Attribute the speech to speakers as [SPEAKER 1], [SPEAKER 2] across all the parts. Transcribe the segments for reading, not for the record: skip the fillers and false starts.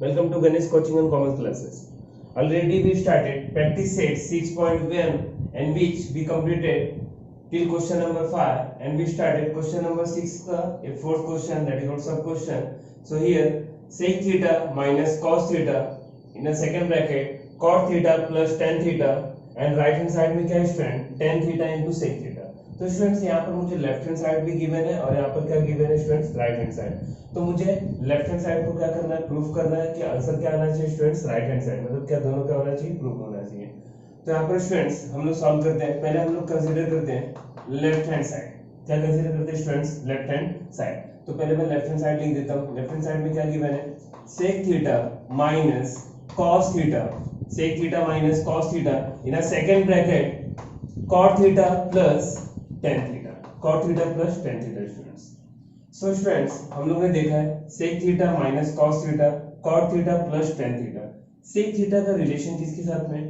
[SPEAKER 1] Welcome to Ganesh coaching and commerce classes. Already we started practice set 6.1 and which we completed till question number 5 and we started question number 6 a fourth question, that is also a question. So here sec theta minus cos theta in a second bracket cot theta plus tan theta and right hand side में क्या है student tan theta into sec theta. तो students यहाँ पर मुझे left hand side भी given है और यहाँ पर क्या गिवन है स्टूडेंट्स राइट हैंड साइड. तो मुझे लेफ्ट हैंड साइड को क्या करना है, प्रूफ करना है कि आंसर क्या आना चाहिए स्टूडेंट्स राइट हैंड साइड, मतलब क्या दोनों क्या होना चाहिए, प्रूफ होना चाहिए. तो यहाँ पर स्टूडेंट्स हम लोग सॉल्व करते हैं. पहले हम लोग कंसीडर करते हैं लेफ्ट हैंड साइड. क्या कंसीडर करते हैं स्टूडेंट्स, लेफ्ट हैंड साइड. तो पहले मैं लेफ्ट हैंड साइड लिख देता हूँ. लेफ्ट हैंड साइड में क्या गिवन है, sec theta minus cos theta, sec theta minus cos theta in a second bracket cot theta plus tan theta, cot theta plus tan theta students. So students हम लोग ने देखा है sec theta minus cos theta cot theta plus tan theta. sec theta का relation किसके साथ में,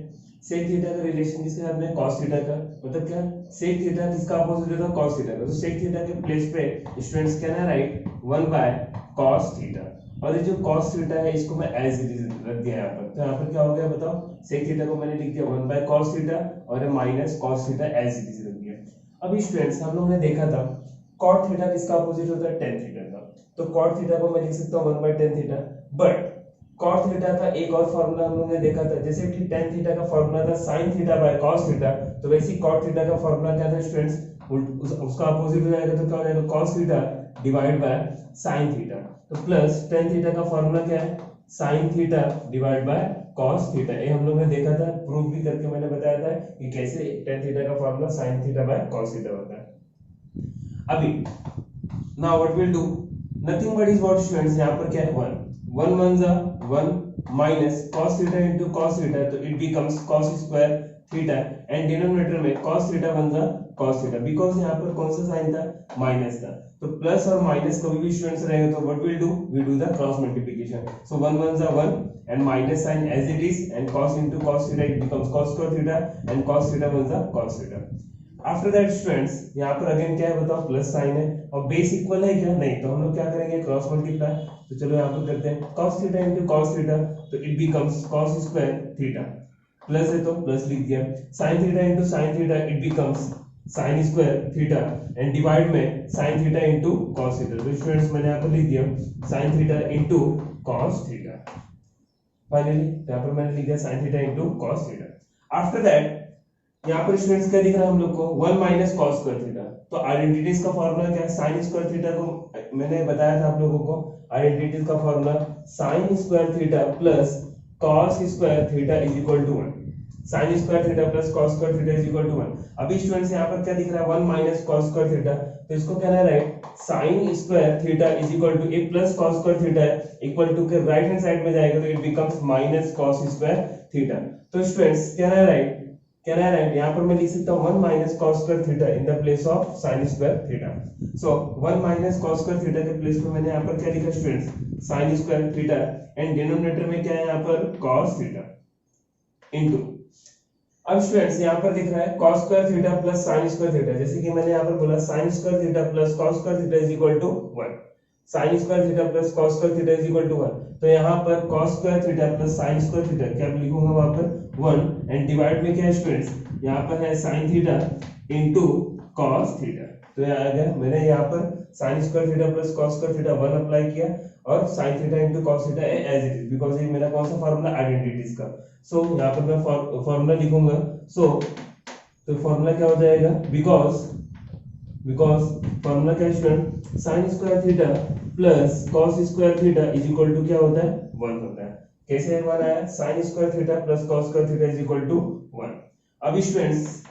[SPEAKER 1] sec theta का रिलेशन किसके साथ में, cos थीटा का. मतलब क्या, sec थीटा किसका अपोजिट होता है, cos थीटा का. तो sec थीटा के प्लेस पे स्टूडेंट्स क्या है, राइट 1 बाय cos थीटा. और ये जो cos थीटा है इसको मैं एज इट इज रख दिया यहाँ पर. तो यहाँ पर क्या हो गया बताओ, sec थीटा को मैंने लिख दिया 1 बाय cos थीटा और minus cos theta as it is रख दिया. अभी स्टूडेंट्स हम लोग ने देखा था cot थीटा किसका अपोजिट होता है, tan थीटा का. तो cot थीटा को मैं लिख सकता हूँ 1 by tan theta. But cot theta का एक और फार्मूला हम लोग ने देखा था, जैसे कि tan थीटा का फार्मूला था sin theta by cos theta, तो वैसे ही cot थीटा का फार्मूला क्या था स्टूडेंट्स, उसका अपोजिट हो जाएगा. तो क्या हो जाएगा, cos theta divide bye sin theta. तो प्लस tan थीटा का फार्मूला क्या है, sin theta divide by cos theta. ये हम लोग ने देखा था, प्रूफ भी करके मैंने बताया था कि कैसे tan थीटा का formula sin theta by cos theta होता है. अभी now what we'll do, nothing but is what students, यहाँ पर क्या है 1 1 जा 1 minus cos theta into cos theta, तो it becomes cos square theta and denominator में cos थीटा बन जा cos थीटा, बिकॉज़ यहाँ पर कौन सा साइन था, माइनस था. तो प्लस और माइनस कभी भी स्टूडेंट्स रहेगा तो what will do, we do the cross multiplication. So 1 1 जा 1 and minus sign as it is and cos into cos theta it becomes cos square theta and cos theta बन जा cos theta. After that students यहाँ पर again क्या है बताओ, plus sign है और बेस इक्वल है क्या, नहीं. तो हम लोग क्या करेंगे, क्रॉस मल्टीप्लाई. तो चलो यहाँ पर करते हैं cos theta into cos theta, तो it becomes cos square theta. Plus है तो प्लस लिख दिया. sin theta into sin theta it becomes sin square theta and divide में sin theta into cos theta. तो स्टूडेंट्स मैंने यहाँ पर लिख दिया sin theta into cos theta. Finally यहाँ पर मैंने लिख दिया sin theta into cos theta. After that यहाँ पर स्टूडेंट्स क्या दिख रहा है हम लोग को, 1 माइनस cos स्क्वायर थीटा. तो आइडेंटिटीज का फार्मूला क्या है, sin स्क्वायर थीटा को मैंने बताया था आप लोगों को, आइडेंटिटीज का formula sin square theta plus cos square theta is equal to 1. sin square theta plus cos square theta is equal to 1. अभी स्टूडेंट्स यहाँ पर क्या दिख रहा है, 1 माइनस cos स्क्वायर थीटा, तो इसको कहना है right sin square theta is equal to एक plus cos square theta equal to के राइट हैंड साइड में जाएगा तो it becomes minus cos square theta. तो स्टूडेंट्स कहना है राइट यहाँ पर मैं लिख सकता हूँ 1 minus cos square theta in the place of sin square theta. So 1 minus cos square theta के प्लेस पे मैंने यहाँ पर क्या लिखा students, sin square theta and denominator में क्या है यहाँ पर cos थीटा इनटू. अब स्टूडेंट्स यहाँ पर दिख रहा है cos स्क्वायर थीटा प्लस sin स्क्वायर थीटा, जैसे कि मैंने यहाँ पर बोला sin square theta plus cos square theta is equal to 1. sin square theta plus cos square theta is equal to 1. तो यहाँ पर cos स्क्वायर थीटा प्लस sin स्क्वायर थीटा क्या लिखूंगा वहां पर 1 एंड डिवाइड में क्या है स्टूडेंट्स, यहाँ पर है sin theta into cos theta. तो यहाँ आ गया, मैंने यहाँ पर sin square theta plus cos square theta 1 apply किया और sin theta into cos theta as it is, because ये मेरा कौन सा फार्मूला, आइडेंटिटीज का. सो यहाँ पर मैं फार्मूला लिखूंगा. सो तो फार्मूला क्या हो जाएगा, बिकॉज़ फार्मूला क्या है student, sin square theta plus cos square theta is equal to क्या होता है, 1 होता है. कैसे हमारा आया, sin square theta plus cos square theta is equal to 1. अभी students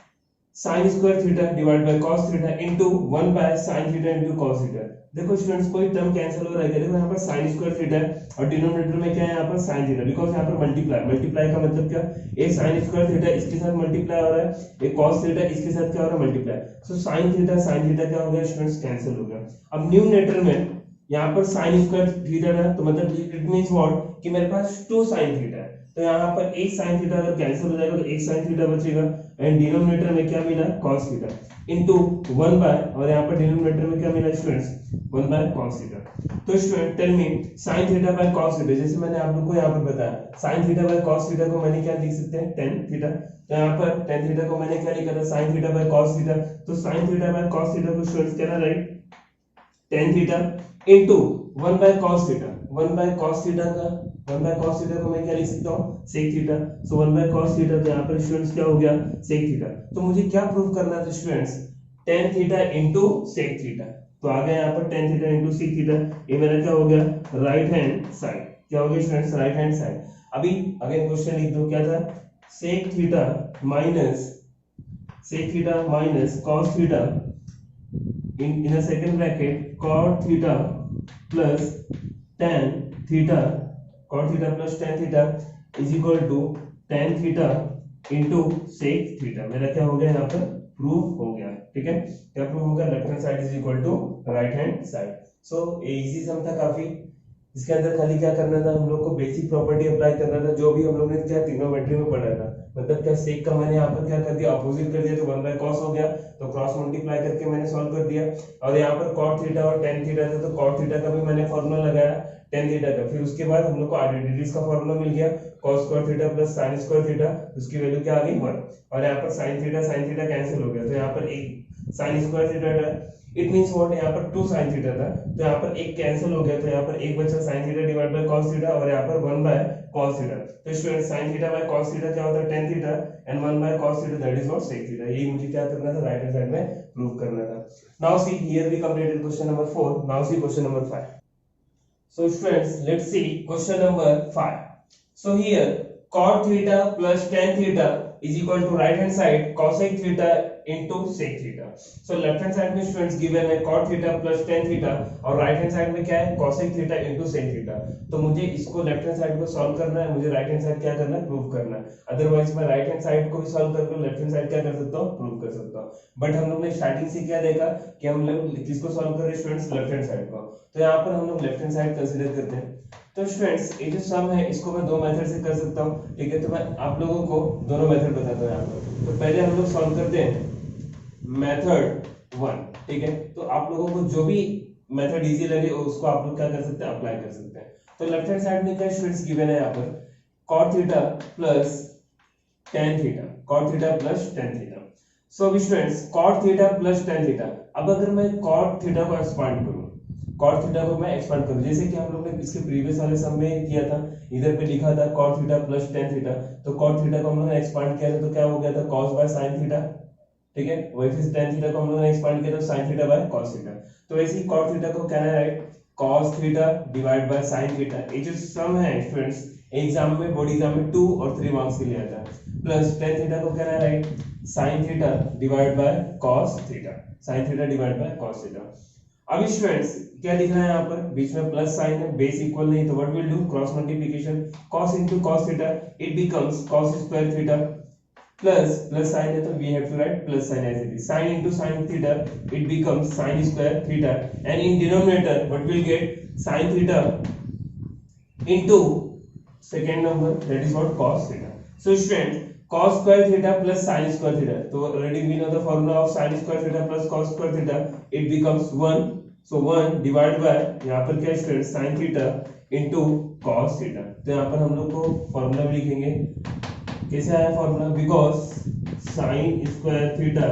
[SPEAKER 1] sin square theta divide by cos theta into 1 by sin theta into cos theta. देखो स्टूडेंट्स कोई टर्म कैंसिल हो रहा है, देखो यहाँ पर sin स्क्वायर थीटा और डिनोमिनेटर में क्या है यहाँ पर sin थीटा, बिकॉज़ यहाँ पर मल्टीप्लाई का मतलब क्या, एक sin स्क्वायर थीटा इसके साथ मल्टीप्लाई हो रहा है, एक cos थीटा इसके साथ क्या हो रहा है, मल्टीप्लाई. सो sin थीटा क्या हो गया स्टूडेंट्स, कैंसिल हो गया. अब न्यूमरेटर में यहाँ पर साइन स्क्वायर थीटा है, तो मतलब इट मींस व्हाट कि मेरे पास 2 साइन थीटा है, तो यहाँ पर एक साइन थीटा अगर कैंसिल हो जाएगा तो एक साइन थीटा बचेगा, एंड डिनोमिनेटर में क्या मिला cos थीटा इनटू 1 बाय, और यहाँ पर डिनोमिनेटर में क्या मिला स्टूडेंट्स 1 बाय cos थीटा। तो student tell me sin theta by cos theta, जैसे मैंने आप लोग को यहाँ पर बताया sin theta by cos theta को मैंने क्या लिख सकते हैं tan थीटा, तो यहाँ पर tan थीटा को मैंने क्या लिखा था sin theta by cos theta, तो sin theta by cos theta को स्टूडेंट्स क्या ना write tan theta into 1 by cos theta, 1 by cos theta का 1 बाय cos थीटा को मैं क्या लिख सकता हूँ sec theta, so 1 by cos theta, तो यहाँ पर स्टूडेंट्स क्या हो गया sec थीटा। तो मुझे क्या प्रूव करना था students tan theta into sec theta, तो आ गया यहाँ पर tan theta into sec theta, ये मेरा क्या हो गया राइट हैंड साइड, क्या हो गया स्टूडेंट्स राइट हैंड साइड। अभी अगेन क्वेश्चन लिख दो, क्या था sec theta minus cos theta in a second bracket cot theta plus tan theta, cot theta plus tan theta is equal to tan theta into sec theta। मेरा क्या हो गया यहाँ पर प्रूफ हो गया, ठीक है, क्या प्रूफ हो गया left hand side is equal to right hand side. So easy sum था काफी, इसके अंदर खाली क्या करना था हम लोग को बेसिक प्रॉपर्टी अप्लाई करना था, जो भी हम लोग ने क्या ट्रिग्नोमेट्री में पढ़ा था, मतलब क्या सेक का मैंने यहाँ पर क्या कर दिया अपोजिट कर दिया, तो 1 बाय cos हो गया, तो क्रॉस मल्टीप्लाई करके मैंने सॉल्व कर दिया, और यहाँ पर cot थीटा और tan थीटा था, तो cot थीटा का भी मैंने फॉर्मूला लगाया tan थीटा का, फिर उसके बाद हम लोग को आइडेंटिटीज का फॉर्मूला मिल गया cos स्क्वायर थीटा प्लस sin स्क्वायर थीटा, उसकी वैल्यू क्या आ गई 1, और यहाँ पर sin थीटा कैंसिल हो गया, तो यहाँ पर एक sin स्क्वायर थीटा है, इट मींस व्हाट यहाँ पर 2 sin थीटा था, तो यहाँ पर एक कैंसिल हो गया, तो यहाँ पर एक बचा sin theta divide by cos theta, और यहाँ पर 1 बाय cos थीटा, तो student sin theta by cos theta क्या होता है tan theta, and 1 by cos theta that is what sec theta. यही मुझे क्या करना था राइट हैंड साइड में प्रूव करना था। Now see here we completed question number 4, now see question number 5। So students, let's see question number 5. So here cot theta plus tan theta is equal to right hand side cosec theta into sec theta. So left hand side में students given है cot theta plus tan theta, और right hand side में क्या है cosec theta into sec theta। तो मुझे इसको left hand side को solve करना है, मुझे right hand side क्या करना है प्रूव करना है, अदरवाइज मैं right hand side को भी solve करके left hand side क्या कर सकता हूँ प्रूव कर सकता हूँ। बट हम लोग ने स्टार्टिंग से क्या देखा कि हम लोग किसको सॉल्व कर रहे हैं स्टूडेंट्स लेफ्ट हैंड साइड को, तो यहाँ पर हम लोग लेफ्ट हैंड साइड कंसीडर करते हैं। तो स्टूडेंट्स ये जो सम है इसको मैं दो मेथड से कर सकता हूँ, ठीक है, तो मैं आप लोगों को दोनों मेथड बताता हूँ यहाँ पर। तो पहले हम लोग सॉल्व करते हैं मेथड 1, ठीक है, तो आप लोगों को जो भी मेथड इजी लगे उसको आप लोग क्या कर सकते हैं अप्लाई कर सकते हैं। तो लेफ्ट हैंड साइड में क्या स्टूडेंट्स गिवन है यहाँ पर cot theta plus tan theta, cot theta plus tan theta. So अभी students cot theta plus tan theta, अब अगर मैं cot थीटा को एक्सपांड करूं, cot थीटा को मैं एक्सपांड करूं, जैसे कि हम लोग ने इसके प्रीवियस वाले सम में किया था, इधर पे लिखा था cot theta plus tan theta, तो cot थीटा को हम लोग ने एक्सपांड किया था तो क्या हो गया था cos बाय sin थीटा, ठीक है, वही फिर tan थीटा को हम लोग ने एक्सपांड किया था sin theta by cos theta. तो वैसे ही cot थीटा को क्या है right cos theta divide bye sin theta, ये जो सम है स्टूडेंट्स एग्जाम में बोर्ड एग्जाम में 2 और 3 मार्क्स के लिए आता है, प्लस tan थीटा को क्या है right sin theta divide by cos theta, sin theta divide by cos theta. अब स्टूडेंट्स क्या लिख रहा है यहाँ पर बीच में प्लस साइन है, बेस इक्वल नहीं, तो what will do cross multiplication, cos into cos theta it becomes cos square theta, plus plus sign है तो we have to write plus sign as it is, sin into sin theta it becomes sin square theta, and in denominator what will get sin theta into second number that is what cos theta। So student cos square theta plus sin square theta, so already we know the formula of sin square theta plus cos square theta, it becomes 1, so 1 divided by यहाँ पर क्या student sin theta into cos theta। तो यहाँ पर हम लोग को formula भी लिखेंगे, कैसे आया formula, because sin square theta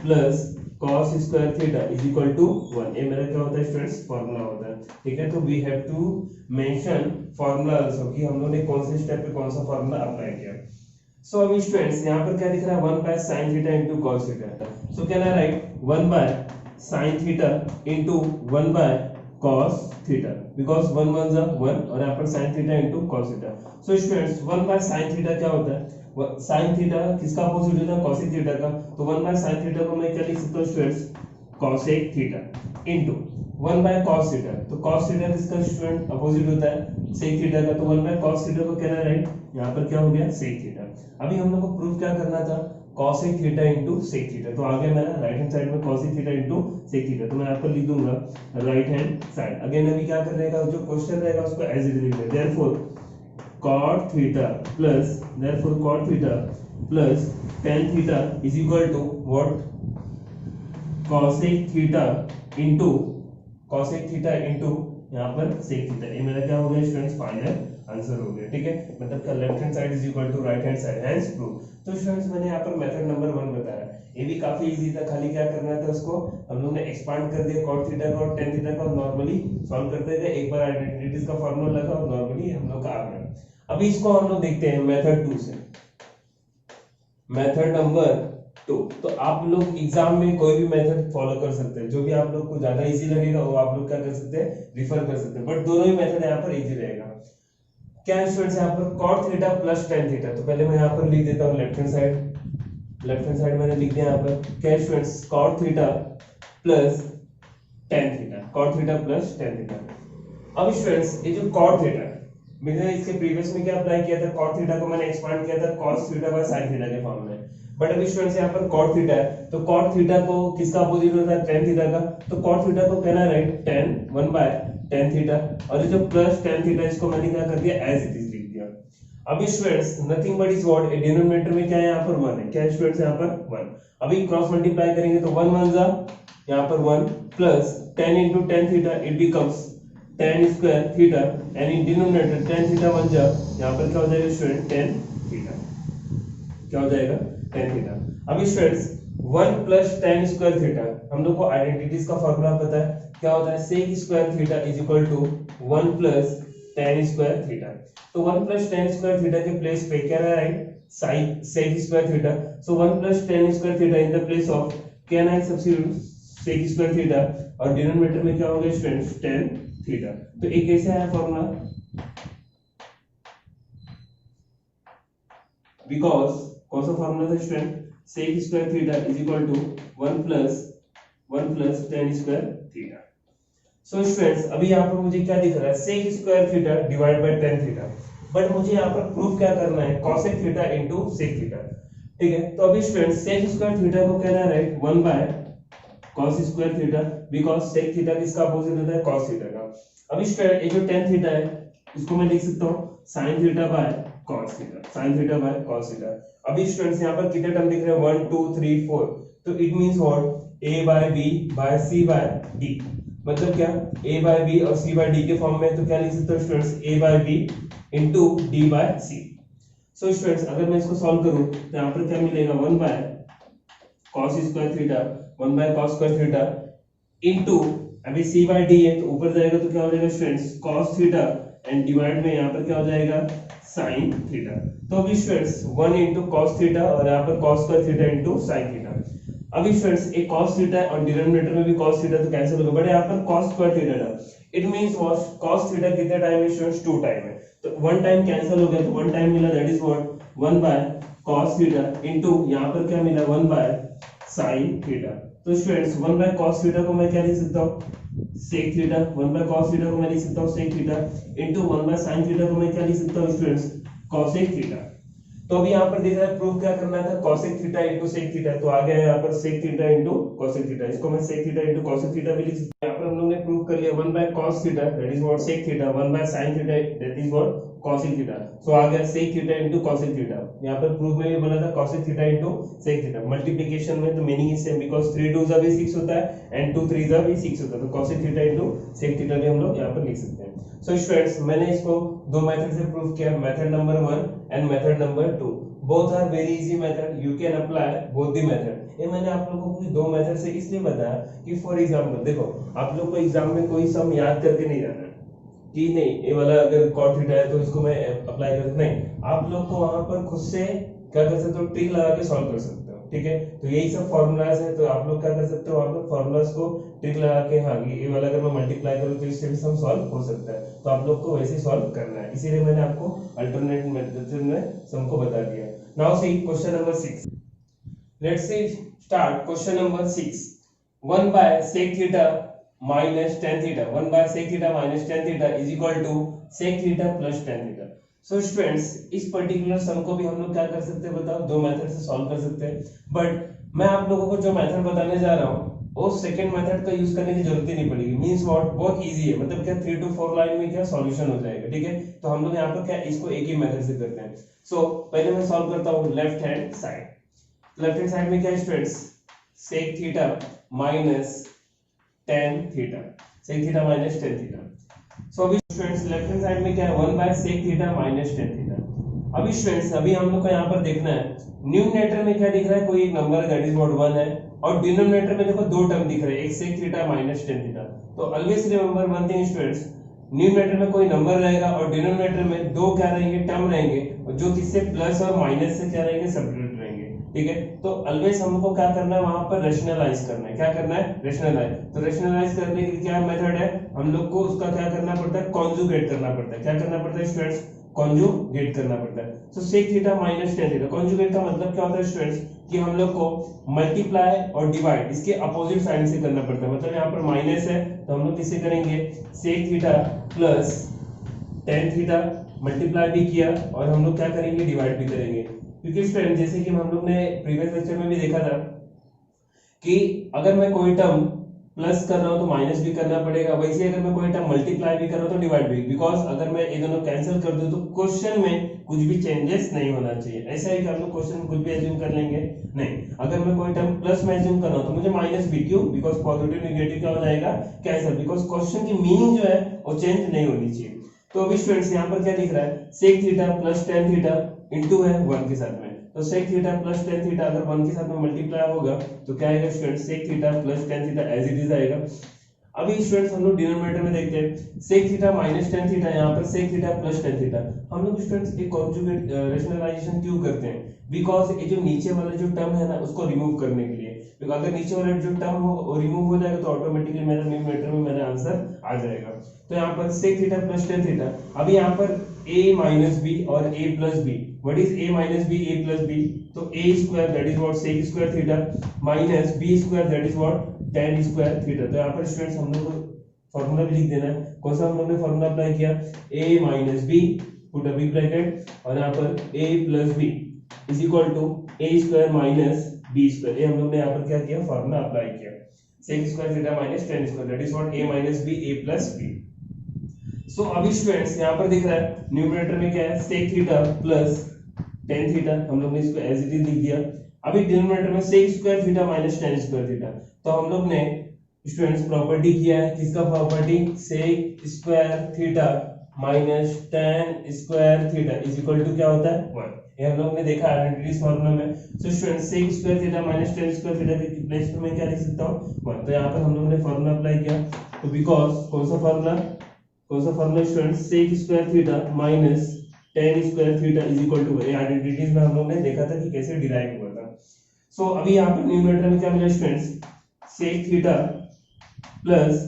[SPEAKER 1] plus cos square theta is equal to 1, ये मेरा क्या होता है स्टूडेंट्स फॉर्मूला होता है, ठीक है। तो we have to mention formula also कि हम लोगों ने कौन से स्टेप पे कौन सा फॉर्मूला अप्लाई किया। सो अभी स्टूडेंट्स यहाँ पर क्या दिख रहा है 1 by sin theta into cos theta, so क्या है right 1 by sin theta into 1 by cos theta, because 1 1 जा 1 और यहाँ पर sin theta into cos theta. So students 1 by sin theta क्या होता है, sin थीटा किसका अपोजिट होता है cosec थीटा का, तो 1 बाय sin थीटा को मैं क्या लिख सकता हूँ students cosec theta into 1 by cos theta, तो cos थीटा किसका स्टूडेंट अपोजिट होता है sec थीटा का, तो 1 बाय cos थीटा को क्या है राइट यहाँ पर क्या हो गया sec थीटा। अभी हम लोग को प्रूफ क्या करना था cosec theta into sec theta. तो आ गया मेरा राइट हैंड साइड में cosec theta into sec theta. तो मैं यहाँ पर लिख दूंगा राइट हैंड साइड। अगेन अभी क्या करने का, जो क्वेश्चन रहेगा उसको एज इट लिख दे। Therefore cot theta plus tan theta is equal to what, cosec theta into यहाँ पर sec थीटा। ये मेरा क्या हो गया स्टूडेंट्स, फाइनल आंसर हो गया। ठीक है, मतलब का left hand side is equal to right hand side, hence prove. तो स्टूडेंट्स मैंने यहाँ पर मेथड नंबर 1 बताया, ये भी काफी इजी था। खाली क्या करना था, उसको हम लोग ने एक्सपांड कर दिया cot थीटा का और tan थीटा का, नॉर्मली सॉल्व करते थे। एक बार आइडेंटिटीज का फार्मूला लगा और नॉर्मली हम लोग का आ गया। अभी इसको हम लोग देखते हैं मेथड 2 से। मेथड नंबर 2, तो आप लोग एग्जाम में कोई भी मेथड फॉलो कर सकते हैं, जो भी आप लोग को ज्यादा इजी लगेगा वो आप लोग क्या कर सकते हैं, रिफर कर सकते हैं। बट दोनों ही मेथड यहाँ पर इजी रहेगा। क्या स्टूडेंट्स यहाँ पर cot theta plus tan theta, तो पहले मैं यहाँ पर लिख देता हूँ लेफ्ट हैंड साइड मैंने लिख दिया यहाँ पर। क्या students, cot theta plus tan theta. अब स्टूडेंट्स ये जो cot थीटा है, मैंने इसके प्रीवियस में क्या अप्लाई किया था, cot थीटा को मैंने एक्सपांड किया था cos theta by sin theta के फॉर्म में। बट अभी स्टूडेंट्स यहाँ पर cot थीटा है, तो cot थीटा को किसका अपोजिट होता है, tan थीटा का। तो cot थीटा को कहना write tan 1 by tan theta, और ये जो प्लस tan थीटा इसको मैंने क्या कर दिया, एज इट इज लिख दिया। अभी students nothing but is what, denominator में क्या है, यहाँ पर 1 है। क्या है स्टूडेंट्स, यहाँ पर 1। अभी क्रॉस मल्टीप्लाई करेंगे तो 1 1 जा यहाँ पर 1 plus tan into tan theta, it becomes tan square theta, and in denominator tan theta 1 जा यहाँ पर क्या हो जाएगा स्टूडेंट, tan थीटा। क्या हो जाएगा, tan थीटा। अभी students 1 plus tan square theta, हम लोग को आइडेंटिटीज का फार्मूला पता है, क्या होता है, sec square theta is equal to 1 plus tan square theta. तो 1 प्लस tan स्क्वायर थीटा के प्लेस पे क्या रहा, right, sec square theta. So 1 plus tan square theta in the place of क्या ना सब्स्टिट्यूट sec स्क्वायर थीटा, और denominator में क्या होगा स्टूडेंट्स, tan थीटा। तो एक कैसे आया फॉर्मूला, बिकॉज कौन सा फॉर्मूला था student, sec square theta is equal to 1 plus tan square theta. So students अभी यहाँ पर मुझे क्या दिख रहा है, sec square theta divide by tan theta, but मुझे यहाँ पर प्रूफ क्या करना है, cosec theta into sec theta. ठीक है, तो अभी स्टूडेंट्स sec स्क्वायर थीटा को कहना है right 1 by cos square theta, because sec theta किसका अपोजिट होता है, cos थीटा का। अभी स्टूडेंट ये जो tan थीटा है इसको मैं लिख सकता हूँ sin theta by cos theta. अभी स्टूडेंट्स यहाँ पर कितने टर्म दिख रहे हैं, 1 2 3 4, तो it means what, a by b by c by d, मतलब क्या a बाय b और c बाय d के फॉर्म में। तो क्या लिख सकते हो students, a by b into d by c। So students अगर मैं इसको सॉल्व करूं तो यहाँ पर क्या मिलेगा, 1 by cos square theta, 1 by cos square theta into, अभी c बाय d है तो ऊपर जाएगा तो क्या हो जाएगा students, cos theta, and divide में यहाँ पर क्या हो जाएगा, sin थीटा। तो अभी स्टूडेंट्स 1 इनटू cos थीटा और यहाँ पर cos square theta into sin theta. अभी स्टूडेंट्स एक cos थीटा और डिनोमिनेटर में भी cos थीटा, तो कैंसिल होगा, बट यहाँ पर cos स्क्वायर थीटा था, it means what, cos theta कितने टाइम है स्टूडेंट्स, 2 टाइम है। तो 1 टाइम कैंसिल हो गया, तो 1 टाइम मिला, that is what 1 by cos theta into यहाँ पर क्या मिला, 1 बाय sin थीटा। तो स्टूडेंट्स 1 बाय cos थीटा को मैं क्या लिख सकता हूँ, sec theta, 1 by cos theta को मैं लिख सकता हूँ sec theta into 1 by sin theta को मैं क्या लिख सकता हूँ स्टूडेंट्स, cosec थीटा। तो अभी यहाँ पर देख रहा है प्रूफ क्या करना था, cosec theta into sec theta, तो आ गया यहाँ पर sec theta into cosec theta, इसको मैं sec theta into cosec theta भी लिख सकता हूँ। यहाँ पर हम लोग ने प्रूव कर लिया 1 by cos theta that is what sec theta, 1 by sin theta that is what cosec theta. So आ गया sec theta into cosec theta. यहाँ पर प्रूफ में भी बोला था cosec theta into sec theta. Multiplication में तो मीनिंग इज सेम, बिकॉज़ 3 2 जा भी 6 होता है एंड 2 3 जा भी 6 होता है, तो cosec theta into sec theta भी हम लोग यहाँ पर लिख सकते हैं। सो स्टूडेंट्स मैंने इसको दो मेथड से प्रूव किया, method number 1 and method number 2। Both are very easy method, you can apply both the method. ये मैंने आप लोगों को दो मेथड से इसलिए बताया कि फॉर एग्जांपल देखो, आप लोग को एग्जाम में कोई सम याद करके नहीं जाना कि नहीं ये वाला अगर cot थीटा है तो इसको मैं अप्लाई कर, नहीं, आप लोग को वहां पर खुद से क्या कर सकते हो, ट्रिक लगा के सॉल्व कर सकते हो। ठीक है, तो यही सब फॉर्मूलाज है, तो आप लोग क्या कर सकते हो, आप लोग फॉर्मूलाज को ट्रिक लगा के, हाँ ये वाला अगर मैं मल्टीप्लाई करूं तो इससे भी सम सॉल्व हो सकता है, तो आप लोग को वैसे सॉल्व करना है, इसीलिए मैंने आपको अल्टरनेट मेथड में सम को बता दिया। Now see question number 6, let's see start question number 6। 1 by sec theta minus tan theta, 1 by sec theta minus tan theta is equal to sec theta plus tan theta. So students इस particular sum को भी हम लोग क्या कर सकते हैं बताओ, दो मेथड से सॉल्व कर सकते हैं, बट मैं आप लोगों को जो मेथड बताने जा रहा हूँ वो सेकंड मेथड का यूज करने की जरूरत ही नहीं पड़ेगी। मींस व्हाट, बहुत इजी है, मतलब क्या 3 to 4 लाइन में क्या सॉल्यूशन हो जाएगा। ठीक है, तो हम लोग यहाँ पर क्या इसको एक ही मेथड से करते हैं। सो पहले मैं सॉल्व करता हूँ left hand side. Left hand side में क्या है students, sec theta minus tan theta, sec theta minus tan theta. So अभी स्टूडेंट्स लेफ्ट हैंड साइड में क्या है 1 by sec theta minus tan theta. अभी स्टूडेंट्स अभी हम लोग को यहाँ पर देखना है न्यूमरेटर में क्या दिख रहा है, कोई एक नंबर दैट इज व्हाट 1 है, और डिनोमिनेटर में देखो दो टर्म दिख रहे हैं, एक sec theta minus tan theta. तो always remember one thing students, numerator में कोई नंबर रहेगा और डिनोमिनेटर में दो क्या रहेंगे, टर्म रहेंगे, और जो किससे प्लस और माइनस से क्या रहेंगे, सब्ट्रैक्ट रहेंगे। ठीक है, तो ऑलवेज हमको क्या करना है, वहां पर रेशनलाइज करना है। क्या करना है, रेशनलाइज। तो रेशनलाइज करने के लिए क्या मेथड है, हम लोग को उसका क्या करना पड़ता है, कॉन्जुगेट करना पड़ता है। क्या करना पड़ता है स्टूडेंट्स, कॉन्जुगेट करना पड़ता है। सो sec theta minus tan theta, conjugate का मतलब क्या होता है स्टूडेंट्स, कि हम लोग को मल्टीप्लाई और डिवाइड इसके अपोजिट साइड से करना पड़ता है। मतलब यहाँ पर माइनस है तो हम लोग किससे करेंगे, sec theta plus tan theta, multiply भी किया और हम लोग क्या करेंगे, डिवाइड भी करेंगे। क्योंकि स्टूडेंट जैसे कि हम लोग ने प्रीवियस लेक्चर में भी देखा था कि अगर मैं कोई टर्म प्लस कर रहा हूं तो माइनस भी करना पड़ेगा, वैसे अगर मैं कोई टर्म मल्टीप्लाई भी कर रहा हूं तो डिवाइड भी, बिकॉज अगर मैं ये दोनों कैंसिल कर दूं तो क्वेश्चन में कुछ भी चेंजेस नहीं होना चाहिए। ऐसा है कि हम लोग क्वेश्चन में कुछ भी एज्यूम कर लेंगे नहीं। अगर मैं कोई टर्म प्लस में एज्यूम कर रहा हूं तो मुझे माइनस भी, क्यों, बिकॉज पॉजिटिव नेगेटिव क्या हो जाएगा, कैंसिल, बिकॉज क्वेश्चन की मीनिंग जो है वो चेंज नहीं होनी चाहिए। तो अभी स्टूडेंट्स यहाँ पर क्या दिख रहा है, sec theta plus tan theta into है 1 के साथ में, तो sec theta plus tan theta अगर 1 के साथ में मल्टीप्लाई होगा तो क्या आएगा student, sec theta plus tan theta as it is आएगा। अभी स्टूडेंट्स हम लोग डिनोमिनेटर में देखते हैं sec theta minus tan theta, यहाँ पर sec theta plus tan theta. हम लोग स्टूडेंट्स एक कॉन्जुगेट रेशनलाइजेशन क्यों करते हैं, बिकॉज ये जो नीचे वाला जो टर्म है ना उसको रिमूव करने के लिए, क्योंकि अगर नीचे वाला जो टर्म हो रिमूव हो जाएगा तो ऑटोमेटिकली मेरा न्यूमरेटर में मेरा आंसर आ जाएगा। तो यहाँ पर sec theta plus tan theta, अभी यहाँ पर a माइनस b और a plus b, what is a minus b, a plus b, तो a square that is what sec square theta minus b square that is what tan square theta. तो यहाँ पर students हम लोग को formula भी लिख देना है। कौन सा हम लोग ने फॉर्मूला अप्लाई किया, a minus b put a big bracket और यहाँ पर a plus b is equal to a square minus b square. ये हम लोग ने यहाँ पर क्या किया, फॉर्मूला अप्लाई किया, sec square theta minus tan square that is what a minus b a plus b। So अभी स्टूडेंट्स यहाँ पर दिख रहा है न्यूमरेटर में क्या है, sec theta plus tan theta, हम लोग ने इसको एज इट इज लिख दिया। अभी डिनोमिनेटर में sec square theta minus tan square theta, तो हम लोग ने स्टूडेंट्स प्रॉपर्टी किया है, किसका property, sec square theta minus tan square theta is equal to क्या होता है 1। ये हम लोग ने देखा आइडेंटिटीज फार्मूला में। So students sec square theta minus tan square theta के प्लेस पे मैं क्या लिख सकता हूं 1। तो यहाँ पर हम लोग ने फार्मूला अप्लाई किया, तो बिकॉज कौन सा formula students sec square theta minus tan square theta is equal to, ये आइडेंटिटीज में हम लोग ने देखा था कि कैसे डिराइव हुआ था। सो अभी यहाँ पर न्यूमरेटर में क्या मिला students, sec theta plus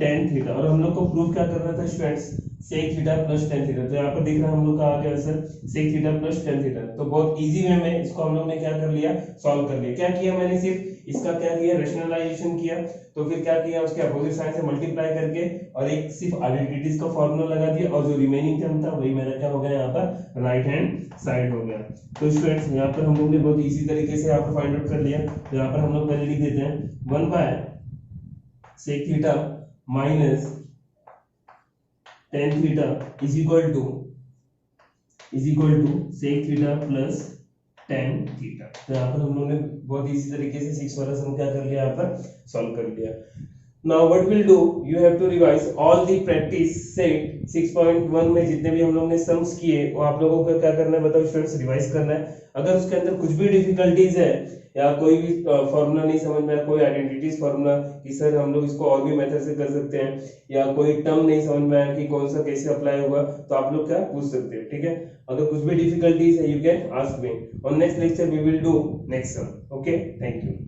[SPEAKER 1] tan theta, और हम लोग को प्रूव क्या करना था students, sec theta plus tan theta. तो यहाँ पर दिख रहा है हम लोग का आ गया answer sec theta plus tan theta. तो बहुत इजी वे में इसको हम लोग ने क्या कर लिया, सॉल्व कर लिया। क्या किया मैंने, सिर्फ इसका क्या किया, रेशनलाइजेशन किया, तो फिर क्या किया, उसके अपोजिट साइड से मल्टीप्लाई करके और एक सिर्फ आइडेंटिटीज का फार्मूला लगा दिया, और जो रिमेनिंग टर्म था वही मेरा क्या हो गया, यहाँ पर राइट हैंड साइड हो गया। तो स्टूडेंट्स यहाँ पर हम लोग ने बहुत इजी तरीके से यहाँ पर फाइंड आउट कर लिया। तो यहाँ पर हम लोग पहले लिख देते हैं 1 by sec theta minus tan theta is equal to sec theta plus tan theta. तो यहाँ पर हम लोगों ने बहुत इजी तरीके से 6 वाला सम क्या कर लिया, यहाँ पर सॉल्व कर लिया। Now what we'll do, you have to revise all the practice set 6.1 में जितने भी हम लोग ने सम्स किए वो आप लोगों को क्या करना है बताओ स्टूडेंट्स, रिवाइज करना है। अगर उसके अंदर कुछ भी डिफिकल्टीज है या कोई भी फॉर्मूला नहीं समझ में आया, कोई आइडेंटिटीज फॉर्मूला कि सर हम लोग इसको और भी मेथड से कर सकते हैं, या कोई टर्म नहीं समझ में आया कि कौन सा कैसे अप्लाई होगा, तो आप लोग क्या पूछ सकते हैं। ठीक है, अगर कुछ भी डिफिकल्टीज है you can ask me. On next lecture we will do next sum. Okay, thank you.